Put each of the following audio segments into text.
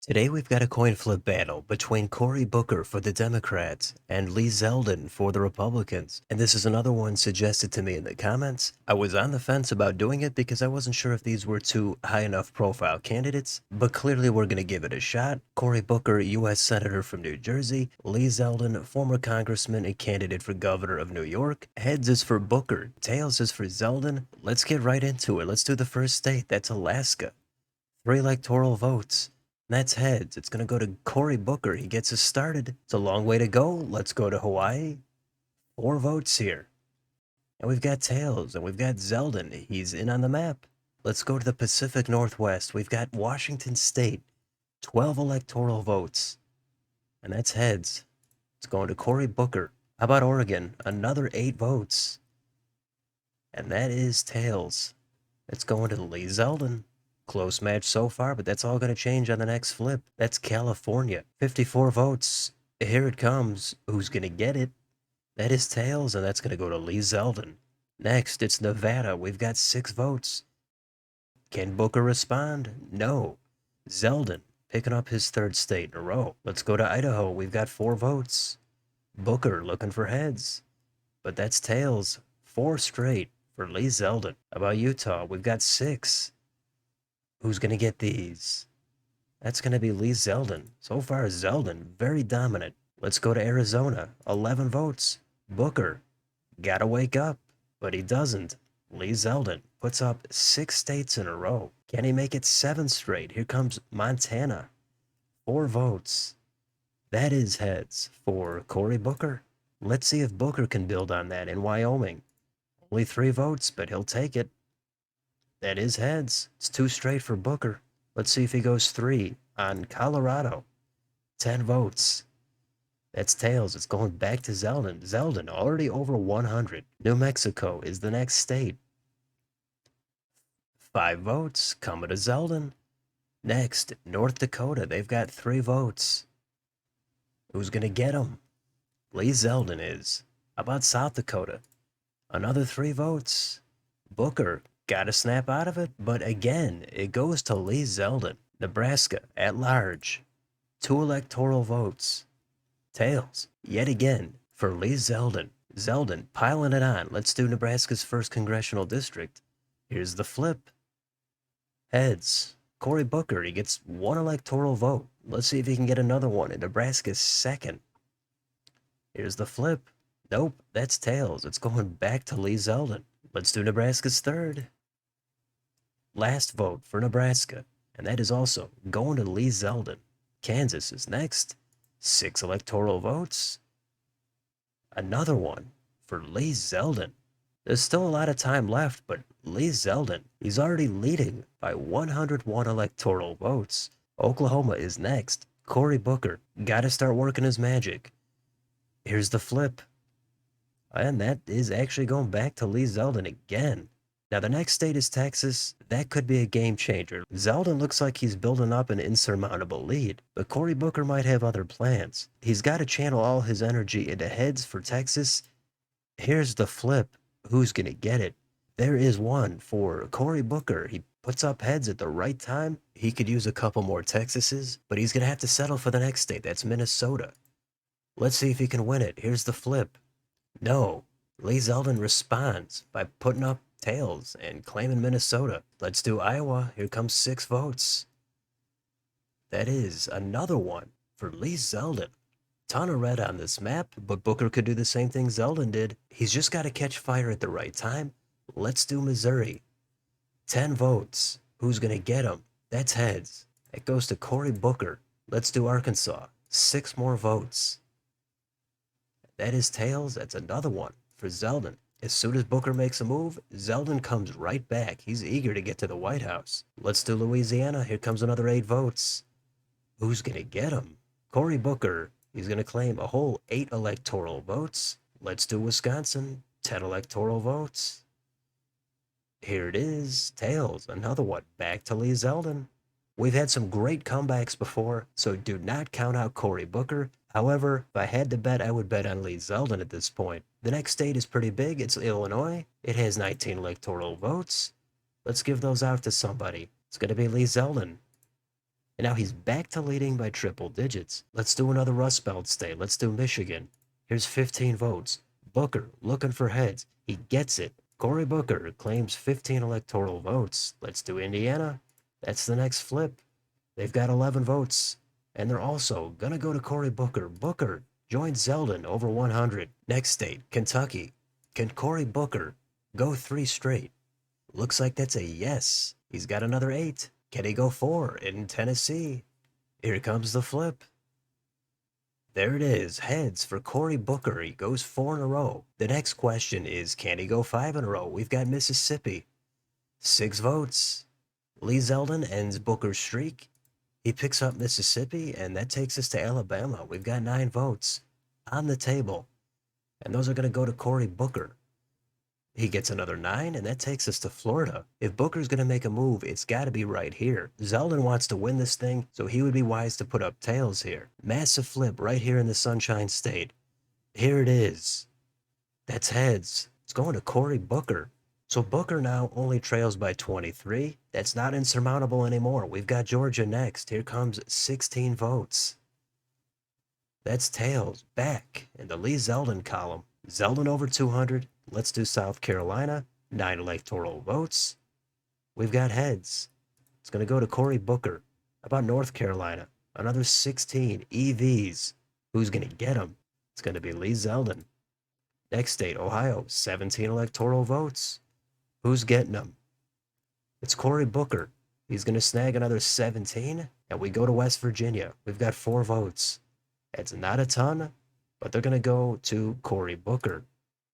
Today we've got a coin flip battle between Cory Booker for the Democrats and Lee Zeldin for the Republicans. And this is another one suggested to me in the comments. I was on the fence about doing it because I wasn't sure if these were two high enough profile candidates, but clearly we're going to give it a shot. Cory Booker, U.S. Senator from New Jersey. Lee Zeldin, former congressman and candidate for governor of New York. Heads is for Booker, tails is for Zeldin. Let's get right into it. Let's do the first state. That's Alaska. 3 electoral votes. That's heads. It's going to go to Cory Booker. He gets us started. It's a long way to go. Let's go to Hawaii. 4 votes here. And we've got tails, and we've got Zeldin. He's in on the map. Let's go to the Pacific Northwest. We've got Washington State. 12 electoral votes. And that's heads. It's going to Cory Booker. How about Oregon? Another 8 votes. And that is tails. It's going to Lee Zeldin. Close match so far, but that's all going to change on the next flip. That's California. 54 votes. Here it comes. Who's going to get it? That is tails, and that's going to go to Lee Zeldin. Next, it's Nevada. We've got 6 votes. Can Booker respond? No. Zeldin picking up his 3rd state in a row. Let's go to Idaho. We've got 4 votes. Booker looking for heads. But that's tails. 4 straight for Lee Zeldin. How about Utah? We've got 6. Who's going to get these? That's going to be Lee Zeldin. So far, Zeldin, very dominant. Let's go to Arizona. 11 votes. Booker. Gotta wake up. But he doesn't. Lee Zeldin puts up 6 states in a row. Can he make it 7 straight? Here comes Montana. 4 votes. That is heads for Cory Booker. Let's see if Booker can build on that in Wyoming. Only 3 votes, but he'll take it. That is heads. It's 2 straight for Booker. Let's see if he goes 3 on Colorado. 10 votes. That's tails. It's going back to Zeldin. Zeldin already over 100. New Mexico is the next state. 5 votes coming to Zeldin. Next, North Dakota. They've got 3 votes. Who's going to get them? Lee Zeldin is. How about South Dakota? Another 3 votes. Booker got to snap out of it, but again, it goes to Lee Zeldin. Nebraska, at large. 2 electoral votes. Tails, yet again, for Lee Zeldin. Zeldin piling it on. Let's do Nebraska's 1st congressional district. Here's the flip. Heads. Cory Booker, he gets 1 electoral vote. Let's see if he can get another one in Nebraska's 2nd. Here's the flip. Nope, that's tails. It's going back to Lee Zeldin. Let's do Nebraska's 3rd. Last vote for Nebraska, and that is also going to Lee Zeldin. Kansas is next. 6 electoral votes. Another one for Lee Zeldin. There's still a lot of time left, but Lee Zeldin, he's already leading by 101 electoral votes. Oklahoma is next. Cory Booker, gotta start working his magic. Here's the flip. And that is actually going back to Lee Zeldin again. Now, the next state is Texas. That could be a game changer. Zeldin looks like he's building up an insurmountable lead, but Cory Booker might have other plans. He's got to channel all his energy into heads for Texas. Here's the flip. Who's going to get it? There is one for Cory Booker. He puts up heads at the right time. He could use a couple more Texases, but he's going to have to settle for the next state. That's Minnesota. Let's see if he can win it. Here's the flip. No. Lee Zeldin responds by putting up tails and claiming Minnesota. Let's do Iowa. Here comes 6 votes. That is another one for Lee Zeldin. Ton of red on this map, but Booker could do the same thing Zeldin did. He's just got to catch fire at the right time. Let's do Missouri. 10 votes. Who's going to get him? That's heads. That goes to Cory Booker. Let's do Arkansas. 6 more votes. That is tails. That's another one for Zeldin. As soon as Booker makes a move, Zeldin comes right back. He's eager to get to the White House. Let's do Louisiana. Here comes another 8 votes. Who's going to get him? Cory Booker. He's going to claim a whole 8 electoral votes. Let's do Wisconsin. 10 electoral votes. Here it is. Tails. Another one. Back to Lee Zeldin. We've had some great comebacks before, so do not count out Cory Booker. However, if I had to bet, I would bet on Lee Zeldin at this point. The next state is pretty big. It's Illinois. It has 19 electoral votes. Let's give those out to somebody. It's going to be Lee Zeldin. And now he's back to leading by triple digits. Let's do another Rust Belt state. Let's do Michigan. Here's 15 votes. Booker looking for heads. He gets it. Cory Booker claims 15 electoral votes. Let's do Indiana. That's the next flip. They've got 11 votes. And they're also going to go to Cory Booker. Booker joins Zeldin over 100. Next state, Kentucky. Can Cory Booker go 3 straight? Looks like that's a yes. He's got another 8. Can he go 4 in Tennessee? Here comes the flip. There it is, heads for Cory Booker. He goes 4 in a row. The next question is, can he go 5 in a row? We've got Mississippi. 6 votes. Lee Zeldin ends Booker's streak. He picks up Mississippi, and that takes us to Alabama. We've got 9 votes on the table, and those are going to go to Cory Booker. He gets another 9, and that takes us to Florida. If Booker's going to make a move, it's got to be right here. Zeldin wants to win this thing, so he would be wise to put up tails here. Massive flip right here in the Sunshine State. Here it is. That's heads. It's going to Cory Booker. So Booker now only trails by 23. That's not insurmountable anymore. We've got Georgia next. Here comes 16 votes. That's tails back in the Lee Zeldin column. Zeldin over 200. Let's do South Carolina. 9 electoral votes. We've got heads. It's going to go to Cory Booker. How about North Carolina? Another 16 EVs. Who's going to get them? It's going to be Lee Zeldin. Next state, Ohio. 17 electoral votes. Who's getting them? It's Cory Booker. He's going to snag another 17. And we go to West Virginia. We've got 4 votes. It's not a ton, but they're going to go to Cory Booker.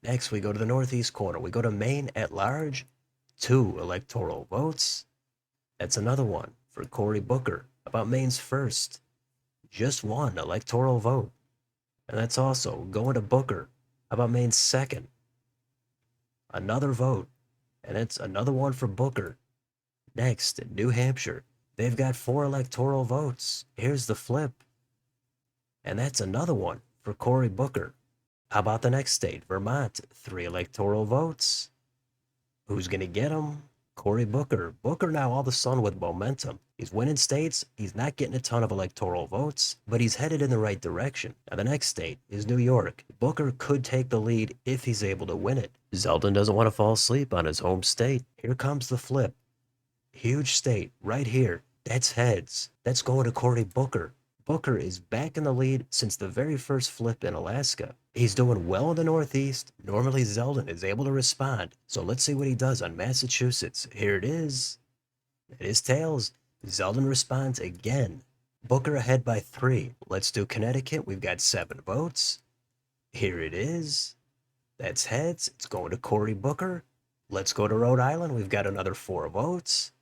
Next, we go to the northeast corner. We go to Maine at large. 2 electoral votes. That's another one for Cory Booker. About Maine's first. Just 1 electoral vote. And that's also going to Booker. How about Maine's second? Another vote. And it's another one for Booker. Next, in New Hampshire. They've got 4 electoral votes. Here's the flip. And that's another one for Cory Booker. How about the next state, Vermont? 3 electoral votes. Who's going to get them? Cory Booker. Booker now all of a sudden with momentum. He's winning states. He's not getting a ton of electoral votes, but he's headed in the right direction. Now the next state is New York. Booker could take the lead if he's able to win it. Zeldin doesn't want to fall asleep on his home state. Here comes the flip. Huge state right here. That's heads. That's going to Cory Booker. Booker is back in the lead since the very first flip in Alaska. He's doing well in the Northeast. Normally Zeldin is able to respond. So let's see what he does on Massachusetts. Here it is. It is tails. Zeldin responds again. Booker ahead by 3. Let's do Connecticut. We've got 7 votes. Here it is. That's heads. It's going to Cory Booker. Let's go to Rhode Island. We've got another 4 votes.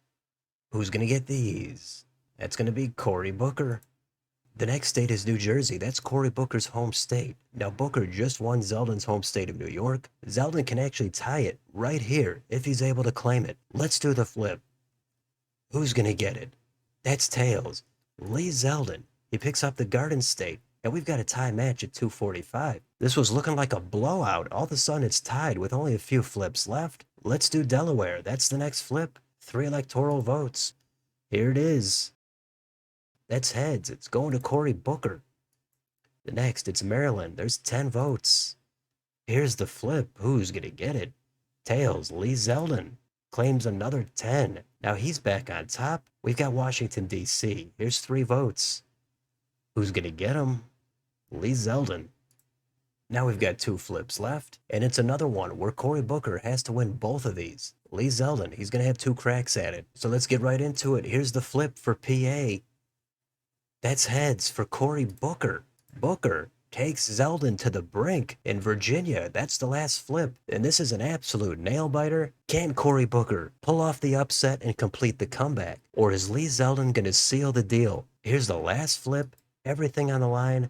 Who's going to get these? That's going to be Cory Booker. The next state is New Jersey. That's Cory Booker's home state. Now, Booker just won Zeldin's home state of New York. Zeldin can actually tie it right here if he's able to claim it. Let's do the flip. Who's going to get it? That's tails. Lee Zeldin. He picks up the Garden State, and we've got a tie match at 245. This was looking like a blowout. All of a sudden, it's tied with only a few flips left. Let's do Delaware. That's the next flip. 3 electoral votes. Here it is. That's heads. It's going to Cory Booker. The next, it's Maryland. There's 10 votes. Here's the flip. Who's going to get it? Tails. Lee Zeldin claims another 10. Now he's back on top. We've got Washington, D.C. Here's 3 votes. Who's going to get them? Lee Zeldin. Now we've got 2 flips left, and it's another one where Cory Booker has to win both of these. Lee Zeldin, he's going to have 2 cracks at it. So let's get right into it. Here's the flip for PA. That's heads for Cory Booker. Booker takes Zeldin to the brink. In Virginia, that's the last flip. And this is an absolute nail-biter. Can Cory Booker pull off the upset and complete the comeback? Or is Lee Zeldin going to seal the deal? Here's the last flip. Everything on the line.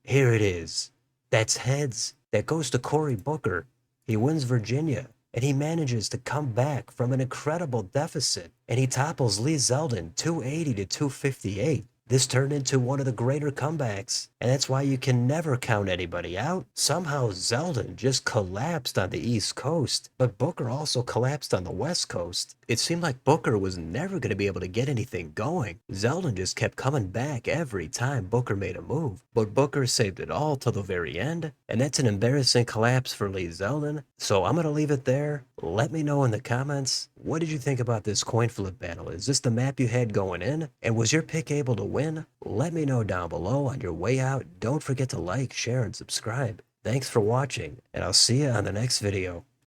Here it is. That's heads. That goes to Cory Booker. He wins Virginia. And he manages to come back from an incredible deficit. And he topples Lee Zeldin 280 to 258. This turned into one of the greater comebacks, and that's why you can never count anybody out. Somehow Zeldin just collapsed on the East Coast, but Booker also collapsed on the West Coast. It seemed like Booker was never going to be able to get anything going. Zeldin just kept coming back every time Booker made a move, but Booker saved it all till the very end, and that's an embarrassing collapse for Lee Zeldin. So I'm going to leave it there. Let me know in the comments, what did you think about this coin flip battle? Is this the map you had going in? And was your pick able to win? Let me know down below. On your way out, don't forget to like, share, and subscribe. Thanks for watching, and I'll see you on the next video.